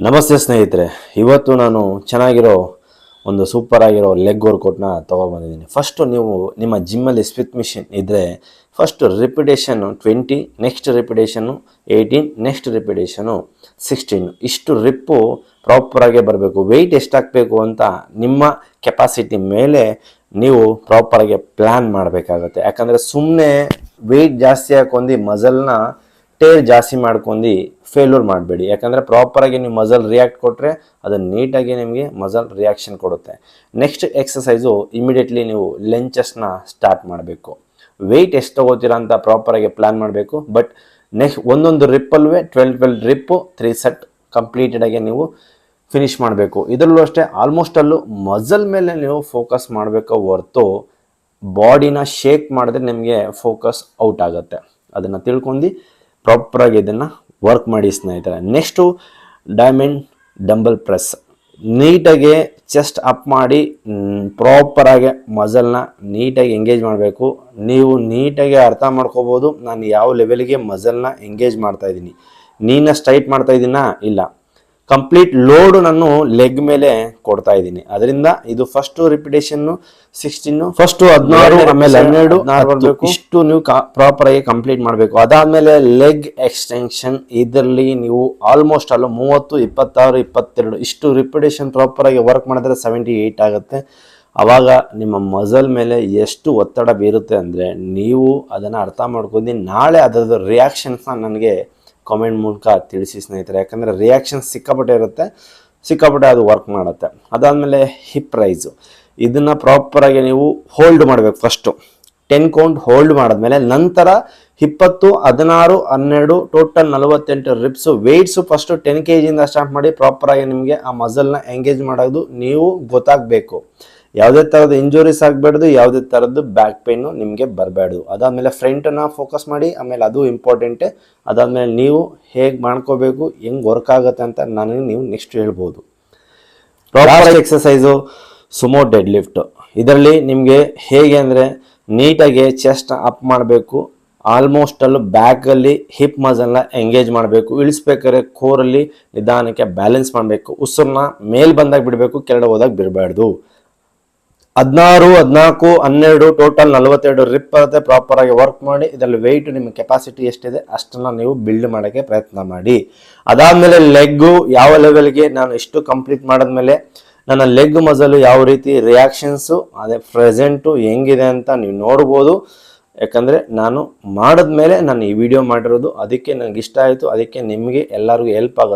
ನಮಸ್ತೆ ಸ್ನೇಹಿತರೆ, ಇವತ್ತು ನಾನು ಚೆನ್ನಾಗಿರೋ ಒಂದು ಸೂಪರ್ ಆಗಿರೋ ಲೆಗ್ ವರ್ಕೌಟ್ನ ತೊಗೊಬಂದಿದ್ದೀನಿ. ಫಸ್ಟು ನೀವು ನಿಮ್ಮ ಜಿಮ್ಮಲ್ಲಿ ಸ್ಮಿತ್ ಮಿಷಿನ್ ಇದ್ದರೆ ಫಸ್ಟ್ ರಿಪಿಟೇಷನ್ನು 20, ನೆಕ್ಸ್ಟ್ ರಿಪಿಟೇಷನ್ನು 18, ನೆಕ್ಸ್ಟ್ ರಿಪಿಟೇಷನ್ನು 16. ಇಷ್ಟು ರಿಪ್ಪು ಪ್ರಾಪರಾಗೆ ಬರಬೇಕು. ವೆಯ್ಟ್ ಎಷ್ಟಾಗಬೇಕು ಅಂತ ನಿಮ್ಮ ಕೆಪಾಸಿಟಿ ಮೇಲೆ ನೀವು ಪ್ರಾಪರಾಗಿ ಪ್ಲ್ಯಾನ್ ಮಾಡಬೇಕಾಗತ್ತೆ. ಯಾಕಂದರೆ ಸುಮ್ಮನೆ ವೆಯ್ಟ್ ಜಾಸ್ತಿ ಹಾಕೊಂಡು ಮಸಲ್ನ ಟೇರ್ ಜಾಸ್ತಿ ಮಾಡ್ಕೊಂಡು ಫೇಲ್ಯೂರ್ ಮಾಡಬೇಡಿ. ಯಾಕಂದರೆ ಪ್ರಾಪರಾಗಿ ನೀವು ಮಸಲ್ ರಿಯಾಕ್ಟ್ ಕೊಟ್ಟರೆ ಅದು ನೀಟಾಗಿ ನಿಮಗೆ ಮಸಲ್ ರಿಯಾಕ್ಷನ್ ಕೊಡುತ್ತೆ. ನೆಕ್ಸ್ಟ್ ಎಕ್ಸಸೈಸು ಇಮಿಡಿಯೇಟ್ಲಿ ನೀವು ಲೆಂಚಸ್ನ ಸ್ಟಾರ್ಟ್ ಮಾಡಬೇಕು. ವೆಯ್ಟ್ ಎಷ್ಟು ತೊಗೋತೀರಾ ಅಂತ ಪ್ರಾಪರಾಗಿ ಪ್ಲ್ಯಾನ್ ಮಾಡಬೇಕು. ಬಟ್ ನೆಕ್ಸ್ಟ್ ಒಂದೊಂದು ರಿಪ್ಪಲ್ವೇ 12 ರಿಪ್ಪು 3 ಸೆಟ್ ಕಂಪ್ಲೀಟೆಡಾಗಿ ನೀವು ಫಿನಿಷ್ ಮಾಡಬೇಕು. ಇದರಲ್ಲೂ ಅಷ್ಟೇ ಆಲ್ಮೋಸ್ಟಲ್ಲೂ ಮಸಲ್ ಮೇಲೆ ನೀವು ಫೋಕಸ್ ಮಾಡಬೇಕು ಹೊರತು ಬಾಡಿನ ಶೇಕ್ ಮಾಡಿದ್ರೆ ನಿಮಗೆ ಫೋಕಸ್ ಔಟ್ ಆಗುತ್ತೆ. ಅದನ್ನು ತಿಳ್ಕೊಂಡು ಪ್ರಾಪರಾಗಿ ಇದನ್ನು ವರ್ಕ್ ಮಾಡಿ ಸ್ನೇಹಿತರೆ. ನೆಕ್ಸ್ಟು ಡೈಮಂಡ್ ಡಂಬಲ್ ಪ್ರೆಸ್ ನೀಟಾಗಿ ಚೆಸ್ಟ್ ಅಪ್ ಮಾಡಿ ಪ್ರಾಪರಾಗಿ ಮಸಲ್ನ ನೀಟಾಗಿ ಎಂಗೇಜ್ ಮಾಡಬೇಕು. ನೀವು ನೀಟಾಗಿ ಅರ್ಥ ಮಾಡ್ಕೋಬೋದು ನಾನು ಯಾವ ಲೆವೆಲ್ಗೆ ಮಸಲ್ನ ಎಂಗೇಜ್ ಮಾಡ್ತಾಯಿದ್ದೀನಿ. ನೀನು ಸ್ಟ್ರೈಟ್ ಮಾಡ್ತಾಯಿದ್ದೀನಾ ಇಲ್ಲ, ಕಂಪ್ಲೀಟ್ ಲೋಡು ನಾನು ಲೆಗ್ ಮೇಲೆ ಕೊಡ್ತಾ ಇದ್ದೀನಿ. ಅದರಿಂದ ಇದು ಫಸ್ಟು ರಿಪಿಟೇಷನ್ನು 16, ಫಸ್ಟು 16, ಆಮೇಲೆ 12, 16 ಇಷ್ಟು ನೀವು ಪ್ರಾಪರಾಗಿ ಕಂಪ್ಲೀಟ್ ಮಾಡಬೇಕು. ಅದಾದಮೇಲೆ ಲೆಗ್ ಎಕ್ಸ್ಟೆನ್ಷನ್ ಇದರಲ್ಲಿ ನೀವು ಆಲ್ಮೋಸ್ಟ್ ಅಲ್ಲ 30, 26, 22 ಇಷ್ಟು ರಿಪಿಟೇಷನ್ ಪ್ರಾಪರಾಗಿ ವರ್ಕ್ ಮಾಡಿದ್ರೆ 78 ಆಗುತ್ತೆ. ಆವಾಗ ನಿಮ್ಮ ಮಸಲ್ ಮೇಲೆ ಎಷ್ಟು ಒತ್ತಡ ಬೀರುತ್ತೆ ಅಂದರೆ ನೀವು ಅದನ್ನು ಅರ್ಥ ಮಾಡ್ಕೊಂಡು ನಾಳೆ ಅದರದ್ದು ರಿಯಾಕ್ಷನ್ಸ್ನ ನನಗೆ ಕಾಮೆಂಟ್ ಮೂಲಕ ತಿಳಿಸಿ ಸ್ನೇಹಿತರೆ. ಯಾಕಂದರೆ ರಿಯಾಕ್ಷನ್ ಸಿಕ್ಕಾಪಟ್ಟೆ ಇರುತ್ತೆ, ಸಿಕ್ಕಾಪಟ್ಟೆ ಅದು ವರ್ಕ್ ಮಾಡುತ್ತೆ. ಅದಾದಮೇಲೆ ಹಿಪ್ ರೈಸು ಇದನ್ನು ಪ್ರಾಪರಾಗಿ ನೀವು ಹೋಲ್ಡ್ ಮಾಡಬೇಕು. ಫಸ್ಟು 10 ಕೌಂಟ್ ಹೋಲ್ಡ್ ಮಾಡಿದ್ಮೇಲೆ ನಂತರ 20, 16, 12 total 48 ರಿಪ್ಸು. Weights first 10 kg start ಮಾಡಿ ಪ್ರಾಪರಾಗಿ ನಿಮಗೆ ಆ ಮಸಲ್ನ ಎಂಗೇಜ್ ಮಾಡೋದು ನೀವು ಗೊತ್ತಾಗಬೇಕು. ಯಾವುದೇ ಥರದ ಇಂಜುರೀಸ್ ಆಗಬಾರ್ದು, ಯಾವುದೇ ಥರದ್ದು ಬ್ಯಾಕ್ ಪೇಯ್ನು ನಿಮಗೆ ಬರಬಾರ್ದು. ಅದಾದಮೇಲೆ ಫ್ರಂಟನ್ನು ಫೋಕಸ್ ಮಾಡಿ, ಆಮೇಲೆ ಅದು ಇಂಪಾರ್ಟೆಂಟೇ. ಅದಾದಮೇಲೆ ನೀವು ಹೇಗೆ ಮಾಡ್ಕೋಬೇಕು, ಹೆಂಗೆ ವರ್ಕ್ ಆಗುತ್ತೆ ಅಂತ ನನಗೆ ನೀವು ನೆಕ್ಸ್ಟ್ ಹೇಳ್ಬೋದು. Proper exercise Sumo dead lift. ಇದರಲ್ಲಿ ನಿಮಗೆ ಹೇಗೆ ಅಂದರೆ ನೀಟಾಗಿ ಚೆಸ್ಟ್ ಅಪ್ ಮಾಡಬೇಕು. ಆಲ್ಮೋಸ್ಟಲ್ಲೂ ಬ್ಯಾಕಲ್ಲಿ ಹಿಪ್ ಮಸಲ್ನ ಎಂಗೇಜ್ ಮಾಡಬೇಕು. ಇಳಿಸ್ಬೇಕಾದ್ರೆ ಕೋರಲ್ಲಿ ನಿಧಾನಕ್ಕೆ ಬ್ಯಾಲೆನ್ಸ್ ಮಾಡಬೇಕು. ಉಸಿರನ್ನ ಮೇಲೆ ಬಂದಾಗ ಬಿಡಬೇಕು, ಕೆಳಗಡೆ ಹೋದಾಗ ಬಿಡಬಾರ್ದು. 16, 14, 12 ಟೋಟಲ್ 42 ರಿಪ್ ಬರುತ್ತೆ. ಪ್ರಾಪರಾಗಿ ವರ್ಕ್ ಮಾಡಿ. ಇದರಲ್ಲಿ ವೆಯ್ಟ್ ನಿಮ್ಮ ಕೆಪಾಸಿಟಿ ಎಷ್ಟಿದೆ ಅಷ್ಟನ್ನು ನೀವು ಬಿಲ್ಡ್ ಮಾಡೋಕ್ಕೆ ಪ್ರಯತ್ನ ಮಾಡಿ. ಅದಾದಮೇಲೆ ಲೆಗ್ಗು ಯಾವ ಲೆವೆಲ್ಗೆ ನಾನು ಇಷ್ಟು ಕಂಪ್ಲೀಟ್ ಮಾಡಿದ್ಮೇಲೆ ನನ್ನ ಲೆಗ್ ಮಸಲು ಯಾವ ರೀತಿ ರಿಯಾಕ್ಷನ್ಸು ಅದೇ ಪ್ರೆಸೆಂಟು ಹೆಂಗಿದೆ ಅಂತ ನೀವು ನೋಡ್ಬೋದು. ಯಾಕಂದರೆ ನಾನು ಮಾಡಿದ್ಮೇಲೆ ನಾನು ಈ ವಿಡಿಯೋ ಮಾಡಿರೋದು, ಅದಕ್ಕೆ ನನಗೆ ಇಷ್ಟ ಆಯಿತು. ಅದಕ್ಕೆ ನಿಮಗೆ ಎಲ್ಲರಿಗೂ ಹೆಲ್ಪ್ ಆಗೋದು